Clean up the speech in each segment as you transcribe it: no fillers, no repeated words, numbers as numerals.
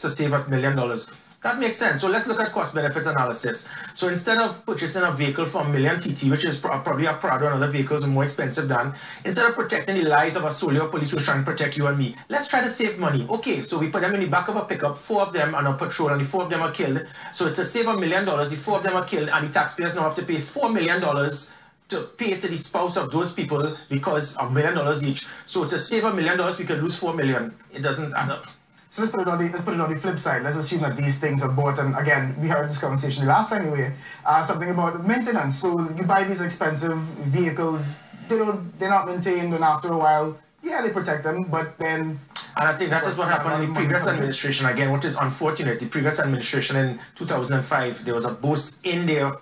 looks to save $1 million. That makes sense. So let's look at cost-benefit analysis. So instead of purchasing a vehicle from Million TT, which is probably a Prado and other vehicles are more expensive than, instead of protecting the lives of a soldier police who's trying to protect you and me, let's try to save money. Okay, so we put them in the back of a pickup, 4 of them on a patrol, and the 4 of them are killed. So it's to save $1 million, the 4 of them are killed, and the taxpayers now have to pay $4 million to pay to the spouse of those people because $1 million each. So to save $1 million, we could lose $4 million. It doesn't add up. So let's put it on the flip side. Let's assume that these things are bought, and again, we had this conversation the last time anyway, something about maintenance. So you buy these expensive vehicles, they're not maintained, and after a while, yeah, they protect them, but then... And I think that is what happened in the previous administration. Again, what is unfortunate, the previous administration in 2005, there was a boost in their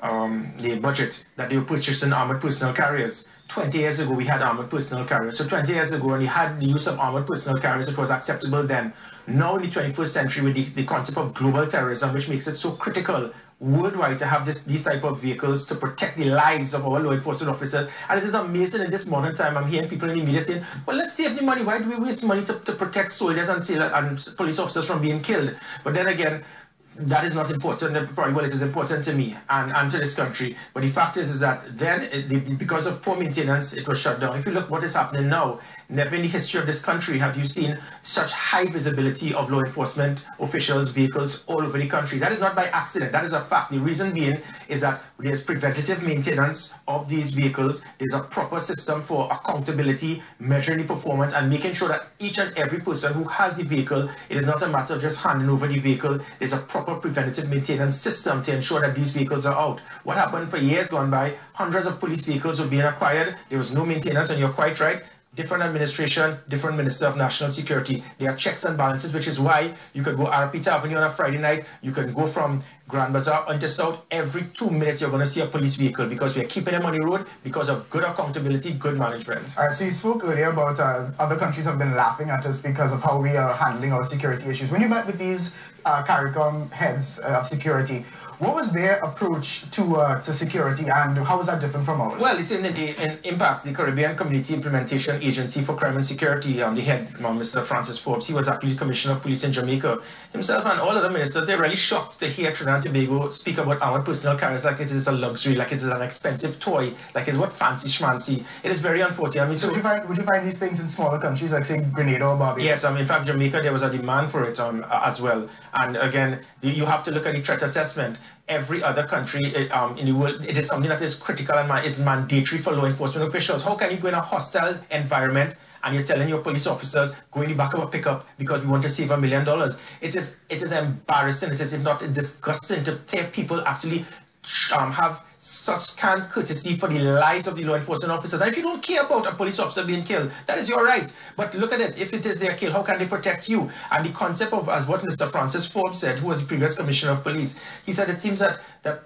budget that they were purchasing armored personnel carriers. 20 years ago, we had armored personnel carriers. So 20 years ago, when we had the use of armored personnel carriers, it was acceptable then. Now in the 21st century, with the concept of global terrorism, which makes it so critical worldwide to have these type of vehicles to protect the lives of our law enforcement officers. And it is amazing in this modern time, I'm hearing people in the media saying, well, let's save the money. Why do we waste money to protect soldiers and police officers from being killed? But then again, that is not important. Probably, well, it is important to me and to this country. But the fact is that then, because of poor maintenance, it was shut down. If you look what is happening now, never in the history of this country have you seen such high visibility of law enforcement officials, vehicles all over the country. That is not by accident. That is a fact. The reason being is that there's preventative maintenance of these vehicles. There's a proper system for accountability, measuring the performance, and making sure that each and every person who has the vehicle, it is not a matter of just handing over the vehicle. There's a proper preventative maintenance system to ensure that these vehicles are out. What happened for years gone by, hundreds of police vehicles were being acquired. There was no maintenance, and you're quite right. Different administration, different Minister of National Security. There are checks and balances, which is why you could go Arapita Avenue on a Friday night. You can go from Grand Bazaar onto South. Every 2 minutes, you're going to see a police vehicle because we are keeping them on the road because of good accountability, good management. All right, so you spoke earlier about other countries have been laughing at us because of how we are handling our security issues. When you met with these CARICOM heads of security, what was their approach to security, and how was that different from ours? Well, it's in IMPACT, the Caribbean Community Implementation Agency for Crime and Security. The head, Mr. Francis Forbes, he was actually the Commissioner of Police in Jamaica. Himself and all other ministers, they're really shocked to hear Trinidad and Tobago speak about armored personnel carriers like it is a luxury, like it is an expensive toy, like it's what fancy schmancy. It is very unfortunate. I mean, so would you find these things in smaller countries like, say, Grenada or Barbados? Yes, in fact, Jamaica, there was a demand for it as well. And again, you have to look at the threat assessment. Every other country in the world, it is something that is critical and it's mandatory for law enforcement officials. How can you go in a hostile environment and you're telling your police officers, go in the back of a pickup because we want to save $1 million? It is embarrassing, it is not disgusting to take people actually have such scant courtesy for the lives of the law enforcement officers. And if you don't care about a police officer being killed, that is your right. But look at it, if it is their kill, how can they protect you? And the concept of, as what Mr. Francis Forbes said, who was the previous Commissioner of Police, he said it seems that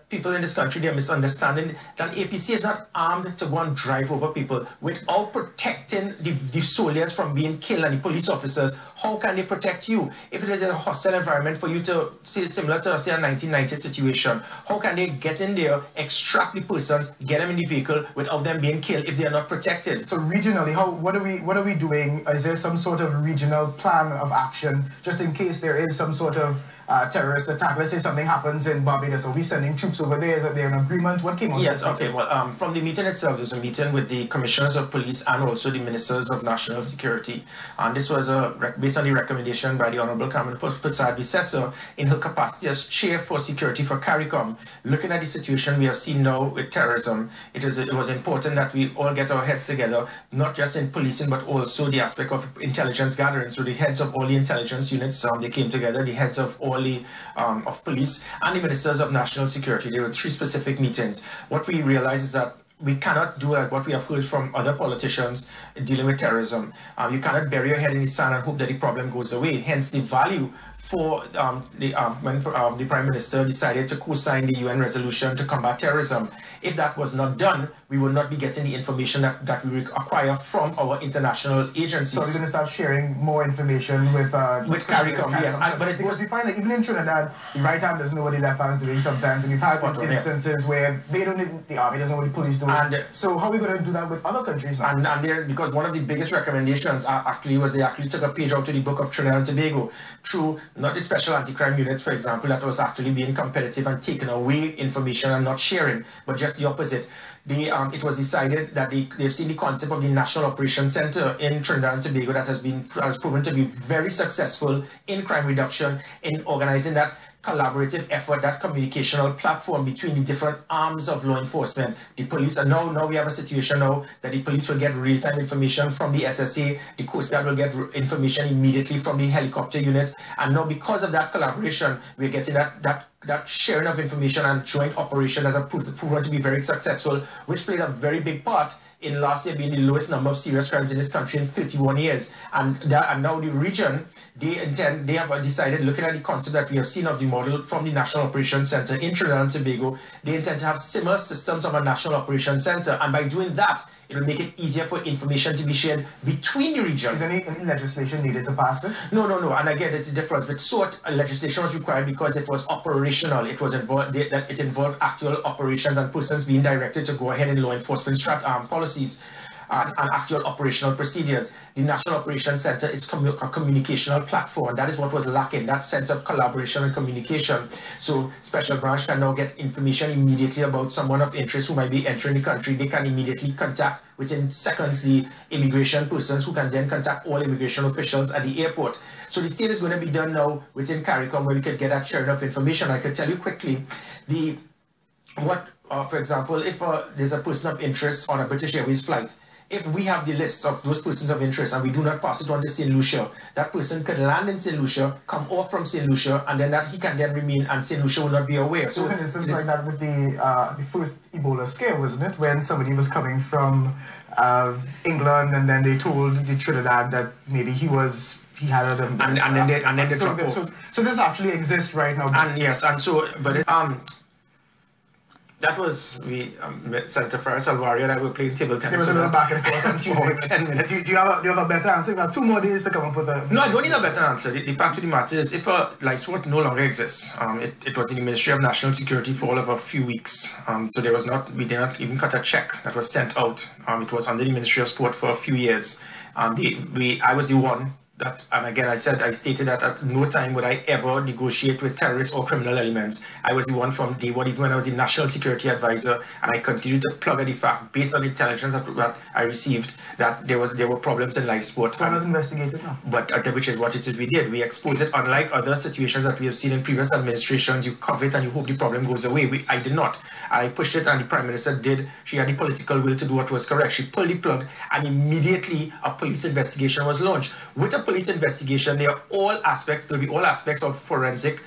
people in this country, they're misunderstanding that APC is not armed to go and drive over people. Without protecting the soldiers from being killed and the police officers, how can they protect you? If it is a hostile environment for you to say, similar to, say, a 1990 situation, how can they get in there, extract the persons, get them in the vehicle without them being killed if they are not protected? So regionally, what are we doing? Is there some sort of regional plan of action just in case there is some sort of terrorist attack? Let's say something happens in Barbados. Are we sending troops over there? Is there an agreement? What came out? Yes, okay. Well, from the meeting itself, there's a meeting with the commissioners of police and also the ministers of national security. And this was based on the recommendation by the Honorable Carmen Prasad Vicesa in her capacity as chair for security for CARICOM. Looking at the situation we have seen now with terrorism, it was important that we all get our heads together, not just in policing, but also the aspect of intelligence gathering. So the heads of all the intelligence units, they came together, the heads of all of police and the ministers of national security. There were 3 specific meetings. What we realized is that we cannot do what we have heard from other politicians dealing with terrorism. You cannot bury your head in the sand and hope that the problem goes away. Hence the value for when the Prime Minister decided to co-sign the UN resolution to combat terrorism. If that was not done, we will not be getting the information that we acquire from our international agencies. So we're going to start sharing more information with CARICOM, yes. Because we find that even in Trinidad, the right hand doesn't know what the left hand is doing sometimes, and we've had instances where they don't, the army doesn't know what the police do. So how are we going to do that with other countries now? And because one of the biggest recommendations was they actually took a page out of the book of Trinidad and Tobago through not the special anti-crime unit, for example, that was actually being competitive and taking away information and not sharing, but just the opposite. It was decided that they've seen the concept of the National Operations Center in Trinidad and Tobago that has proven to be very successful in crime reduction, in organizing that collaborative effort, that communicational platform between the different arms of law enforcement. The police, and now we have a situation now that the police will get real-time information from the SSA, the Coast Guard will get information immediately from the helicopter unit, and now because of that collaboration, we're getting that sharing of information and joint operation that has proven to be very successful, which played a very big part in last year being the lowest number of serious crimes in this country in 31 years. And now the region, they have decided, looking at the concept that we have seen of the model from the National Operations Center in Trinidad and Tobago, they intend to have similar systems of a National Operations Center. And by doing that, it will make it easier for information to be shared between the regions. Is any legislation needed to pass this? No. And again, it's the difference. With SORT, legislation was required because it was operational. It involved actual operations and persons being directed to go ahead in law enforcement policies and actual operational procedures. The National Operations Center is a communicational platform. That is what was lacking, that sense of collaboration and communication. So Special Branch can now get information immediately about someone of interest who might be entering the country. They can immediately contact, within seconds, the immigration persons, who can then contact all immigration officials at the airport. So the same is going to be done now within CARICOM, where we could get that sharing of information. I could tell you quickly, for example, if there's a person of interest on a British Airways flight, if we have the list of those persons of interest and we do not pass it on to St. Lucia, that person could land in St. Lucia, come off from St. Lucia, and then he can then remain, and St. Lucia will not be aware. So an instance like that with the first Ebola scare, wasn't it? When somebody was coming from England, and then they told the Trinidad that maybe he had a... And then they dropped off. So this actually exists right now. And yes, and so, but that was Senator Faris Alvario and I were playing table tennis. There was a little back and forth on Tuesday. 10 minutes. Do you have a better answer? You have 2 more days to come up with a... No, I don't need a better answer. The fact of the matter is, if like SWOT no longer exists, it was in the Ministry of National Security for all of a few weeks. So we did not even cut a check that was sent out. It was under the Ministry of Sport for a few years. I was the one that, and again, I stated that at no time would I ever negotiate with terrorists or criminal elements. I was the one from day one, even when I was the National Security Advisor, and I continued to plug at the fact, based on the intelligence that I received, that there were problems in live sport. So it was investigated now. But which is what it is we did. We exposed it. Unlike other situations that we have seen in previous administrations, you cover it and you hope the problem goes away. I did not. I pushed it, and the Prime Minister did. She had the political will to do what was correct. She pulled the plug, and immediately a police investigation was launched. With a police investigation, there will be all aspects of forensic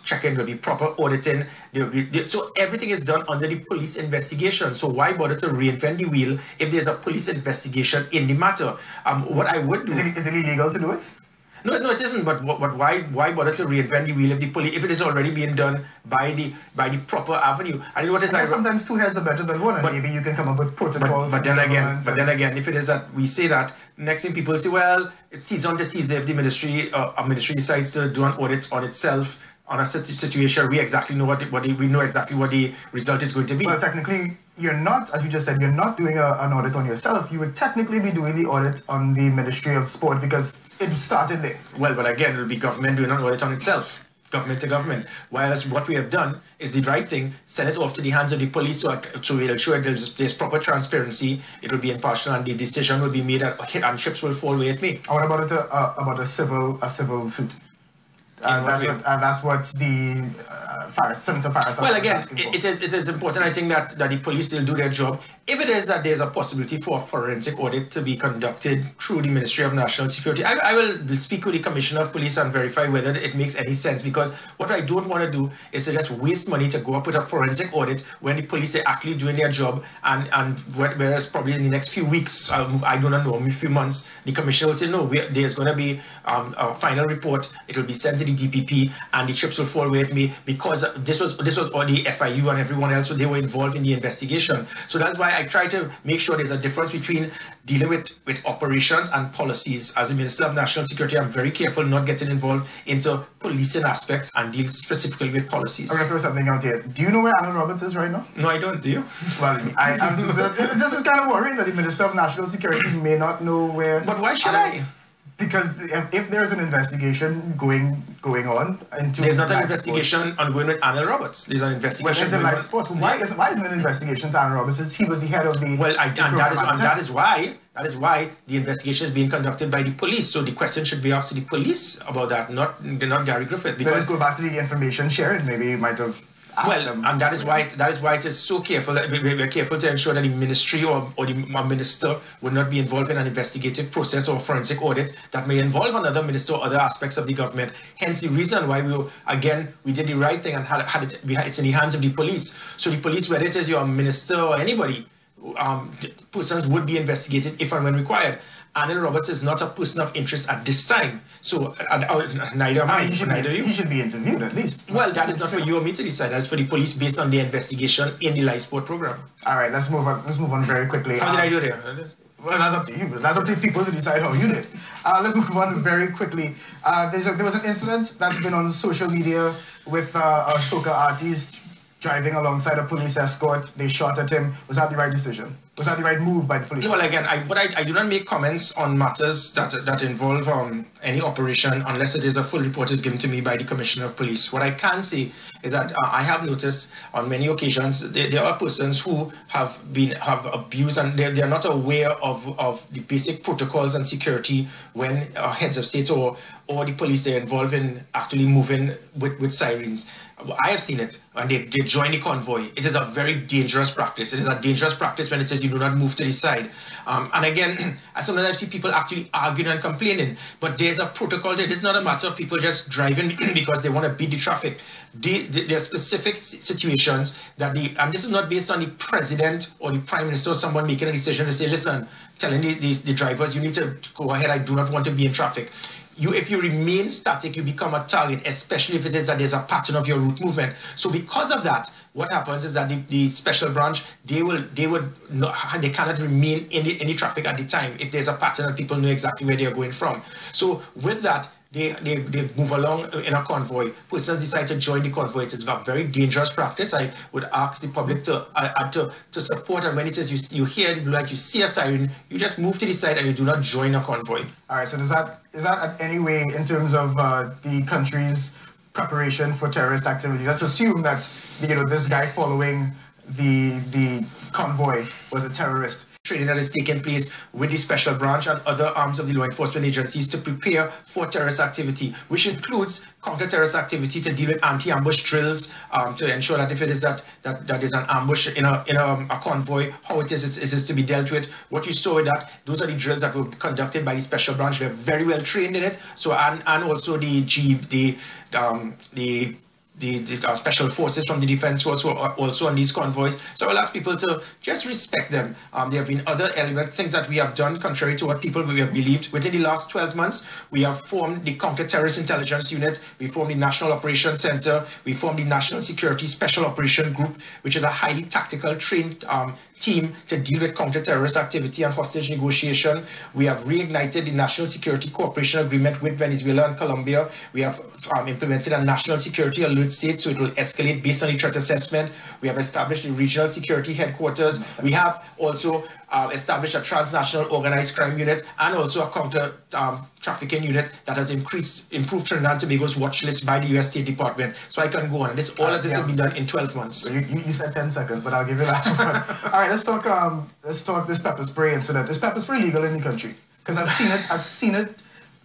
checking, there will be proper auditing. So everything is done under the police investigation. So why bother to reinvent the wheel if there's a police investigation in the matter? What I would do... Is it illegal to do it? No, it isn't. But why bother to reinvent the wheel if it is already being done by the proper avenue? And what is sometimes 2 heads are better than one, and maybe you can come up with protocols. But then again, if it is that we say that, next thing people say, well, it's season to season. If the ministry decides to do an audit on itself on a situation, we know exactly what the result is going to be. Well, technically, you're not, as you just said, you're not doing an audit on yourself. You would technically be doing the audit on the Ministry of Sport because it started there. Well, but again, it'll be government doing an audit on itself, government to government. Whereas what we have done is the right thing, send it off to the hands of the police so it'll show there's proper transparency, it will be impartial, and the decision will be made and ships will fall where it may. What about a civil suit? That's what the Senator Faris. Well, again, it is important, I think, that the police will do their job. If it is that there's a possibility for a forensic audit to be conducted through the Ministry of National Security, I will speak with the Commissioner of Police and verify whether it makes any sense, because what I don't want to do is to just waste money to go up with a forensic audit when the police are actually doing their job, and whereas probably in the next few weeks, I do not know, maybe a few months, the Commissioner will say, no, there's going to be a final report, it will be sent to the DPP, and the chips will fall where it may, because because this was all the FIU and everyone else, so they were involved in the investigation. So that's why I try to make sure there's a difference between dealing with operations and policies. As a Minister of National Security, I'm very careful not getting involved into policing aspects and deal specifically with policies. I'm going to throw something out here. Do you know where Alan Roberts is right now? No, I don't. Do you? Well, this is kind of worrying that the Minister of National Security may not know where. But why should I? Because if there's an investigation going on into there's not an investigation ongoing with Alan Roberts. There's an investigation into live sports. Why isn't an investigation to Alan Roberts? He was the head of the. Well, that is why the investigation is being conducted by the police. So the question should be asked to the police about that, not Gary Griffith. Because let's go back to the information sharing. Maybe you might have. And that is why it is so careful. We're careful to ensure that the ministry or the minister will not be involved in an investigative process or forensic audit that may involve another minister or other aspects of the government. Hence the reason why we did the right thing and it's in the hands of the police. So the police, whether it is your minister or anybody, persons would be investigated if and when required. Alan Roberts is not a person of interest at this time. So neither am I. Neither you. He should be interviewed at least. Well, that is not for you or me to decide. That's for the police based on their investigation in the live sport program. All right, let's move on. Let's move on very quickly. How did I do there? Well, that's up to you. That's up to people to decide how you did. Let's move on very quickly. There was an incident that's been on social media with a soca artist driving alongside a police escort. They shot at him. Was that the right decision? Was that the right move by the police? Well, again, I do not make comments on matters that involve any operation unless it is a full report is given to me by the Commissioner of Police. What I can say is that I have noticed on many occasions there are persons who have abused and they are not aware of the basic protocols and security when heads of state or the police, they're involved in actually moving with sirens. I have seen it, and they join the convoy. It is a very dangerous practice. It is a dangerous practice when it says you do not move to the side. And again, sometimes I see people actually arguing and complaining, but there's a protocol there. It's not a matter of people just driving because they want to beat the traffic. There are specific situations that and this is not based on the president or the prime minister or someone making a decision to say, listen, telling the drivers, you need to go ahead, I do not want to be in traffic. If you remain static, you become a target, especially if it is that there's a pattern of your route movement. So because of that, what happens is that the special branch, they cannot remain in the traffic at the time if there's a pattern and people know exactly where they are going from. So with that, they move along in a convoy. Persons decide to join the convoy. It is a very dangerous practice. I would ask the public to support, and when it is you hear like you see a siren, you just move to the side and you do not join a convoy. All right. So is that in any way in terms of the country's preparation for terrorist activity? Let's assume that this guy following the convoy was a terrorist. Training that is taking place with the special branch and other arms of the law enforcement agencies to prepare for terrorist activity, which includes counter-terrorist activity to deal with anti-ambush drills, to ensure that if it is that is an ambush in a convoy, how it is to be dealt with. What you saw with that, those are the drills that were conducted by the special branch. They're very well trained in it. So and also the special forces from the defense force were also on these convoys. So I'll ask people to just respect them. There have been other things that we have done contrary to what people we have believed. Within the last 12 months, we have formed the Counter-Terrorist Intelligence Unit. We formed the National Operations Center. We formed the National Security Special Operation Group, which is a highly tactical trained team to deal with counter-terrorist activity and hostage negotiation. We have reignited the National Security Cooperation Agreement with Venezuela and Colombia. We have implemented a national security alert state, so it will escalate based on the threat assessment. We have established the regional security headquarters. We have also established a transnational organized crime unit and also a counter-trafficking unit that has improved Trinidad and Tobago's watch list by the U.S. State Department. So I can go on. All of this has been done in 12 months. So you said 10 seconds, but I'll give you that one. All right, let's talk this pepper spray incident. Is pepper spray legal in the country? Because I've seen it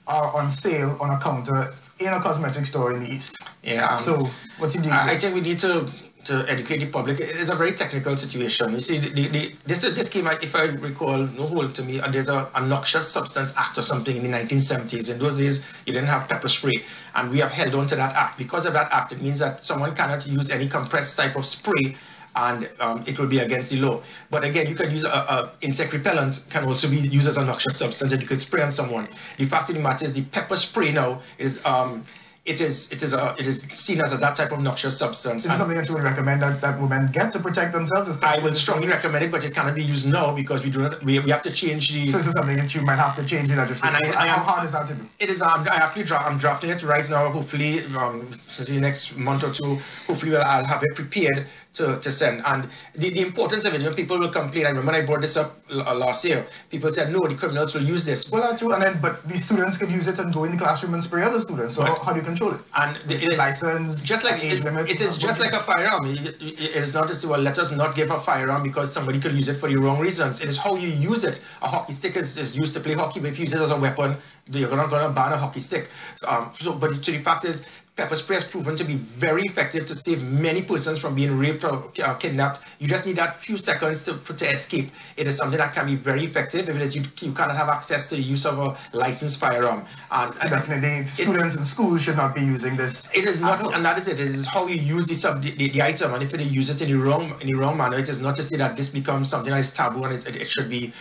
on sale on a counter in a cosmetic store in the East. Yeah. So what's your deal? I think we need to educate the public. It is a very technical situation. You see, this came out, if I recall, no hold to me, and there's a Noxious Substance Act or something in the 1970s. In those days, you didn't have pepper spray, and we have held on to that act. Because of that act, it means that someone cannot use any compressed type of spray, and it will be against the law. But again, you can use insect repellent, can also be used as a noxious substance that you could spray on someone. The fact of the matter is the pepper spray now is it is seen as that type of noxious substance. Is it something that you would recommend that women get to protect themselves? I would strongly recommend it, but it cannot be used now because we have to change the. So this is something that you might have to change in legislation. And how hard is that to do? It is. I'm drafting it right now. Hopefully, the next month or two. Hopefully, I'll have it prepared to send. And the importance of it, people will complain. I remember when I brought this up last year. People said, no, the criminals will use this. Well, that's true. But the students can use it and go in the classroom and spray other students. So how do you control it? And the license, just like age limit. It is just like a firearm. It is not to say, well, let us not give a firearm because somebody could use it for the wrong reasons. It is how you use it. A hockey stick is used to play hockey, but if you use it as a weapon, you're not going to ban a hockey stick. But the fact is, pepper spray has proven to be very effective to save many persons from being raped or kidnapped. You just need that few seconds to escape. It is something that can be very effective. If it is, you cannot have access to the use of a licensed firearm. And definitely, students in school should not be using this. It is not, and that is it. It is how you use the item, and if you use it in the wrong manner, it is not to say that this becomes something that is taboo and it should be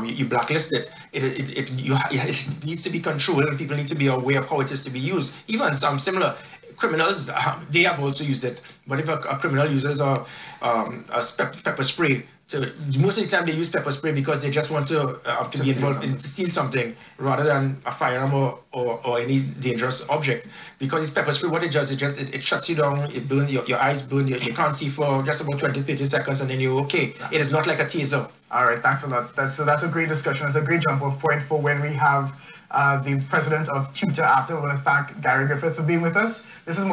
you blacklist it. It needs to be controlled, and people need to be aware of how it is to be used. Even some similar. Criminals, they have also used it. But if a criminal uses a pepper spray, most of the time they use pepper spray because they just want to be involved in to steal something rather than a firearm or any dangerous object. Because it's pepper spray, what it does, it shuts you down, it burns your eyes burn, you can't see for just about 20-30 seconds, and then you're okay. It is not like a taser. All right, thanks a lot. That's a great discussion. It's a great jump-off point for when we have the president of Tutor After. I want to thank Gary Griffith for being with us. This is